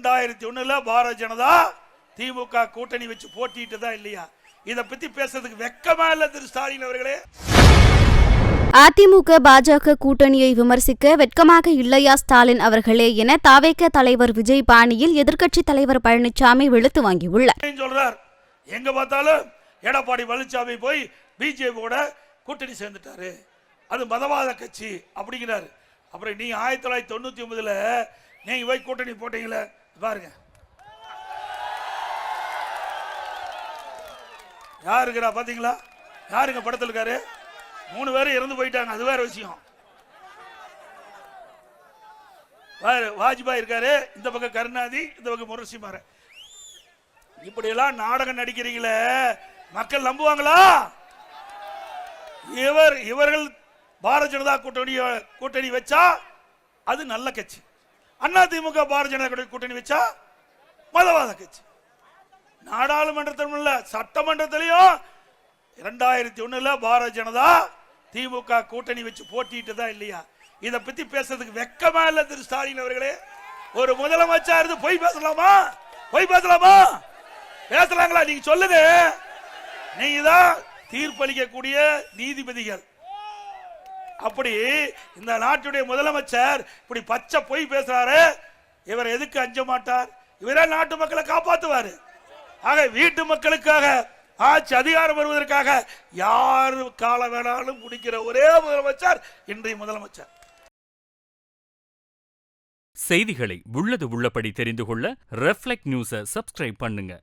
2001 பாரதிய ஜனதா திமுக கூட்டணி வச்சு போட்டிட்டு தான் இல்லையா? இத பத்தி பேசுறதுக்கு வெக்கமா இல்ல திரு ஸ்டாலின் அவர்களே? அதிமுக பாஜக கூட்டணியை விமர்சிக்க வெட்கமாக இல்லையா ஸ்டாலின் அவர்களே என தாவேக தலைவர் விஜய் பாணியில் எதிர்க்கட்சி தலைவர் பழனிசாமி வெளுத்து வாங்கியுள்ளார். சொல்றார், எங்க பார்த்தாலும் எடப்பாடி பழனிசாமி போய் பிஜேபியோட கூட்டணி சேர்ந்துட்டாரு, அது மதவாத கட்சி அப்படிங்கிறாரு. அப்புறம் நீ 1999 நீங்க போய் கூட்டணி போட்டீங்களே பாருங்க, யாருக்குறா பாத்தீங்களா? யாருங்க படத்தில் இருக்காரு? 3 பேரும் இறந்து போயிட்டாங்க, அது வேற விஷயம். வாஜ்பாய் இருக்காரு, இந்த பக்கம் கருணாநிதி, இந்த பக்கம் முரசிமாறன். இப்படி எல்லாம் நாடகம் நடிக்கிறீங்களே, மக்கள் நம்புவாங்களா? இவர்கள் பாரதிய ஜனதா கூட்டணி வச்சா அது நல்ல கட்சி, அண்ணா திமுக பாரதிய ஜனதா கூட்டணி வச்சா மதவாத கட்சி. நாடாளுமன்றத்திலும் இல்ல சட்டமன்றத்திலையும் 2001 பாரதிய ஜனதா திமுக கூட்டணி வச்சு போட்டிட்டு தான் இல்லையா? இத பத்தி பேசுறதுக்கு வெக்கமா இல்ல திரு ஸ்டாலின் அவர்களே? ஒரு முதலமைச்சர் இருந்து பொய் பேசலாமா? பொய் பேசலாமா? பேசலாங்களா? நீங்க சொல்லுங்க. நீங்க தான் தீர்ப்பளிக்கக்கூடிய நீதிபதிகள். அப்படி இந்த நாட்டுடைய முதலமைச்சர் இப்படி பச்சை பொய் பேசுறாரு, இவர் எதுக்கு அஞ்ச மாட்டார்? இவரே நாட்டு மக்களை காப்பாற்றுவாரு. ஆக வீட்டு மக்களுக்காக ஆட்சி அதிகாரம் வருவதற்காக யாரு கால வேணாலும் முடிக்கிற ஒரே முதலமைச்சர் இன்றைய முதலமைச்சர். செய்திகளை உள்ளது உள்ளபடி தெரிந்து கொள்ள ரெஃப்ளெக்ட் நியூஸை சப்ஸ்கிரைப் பண்ணுங்க.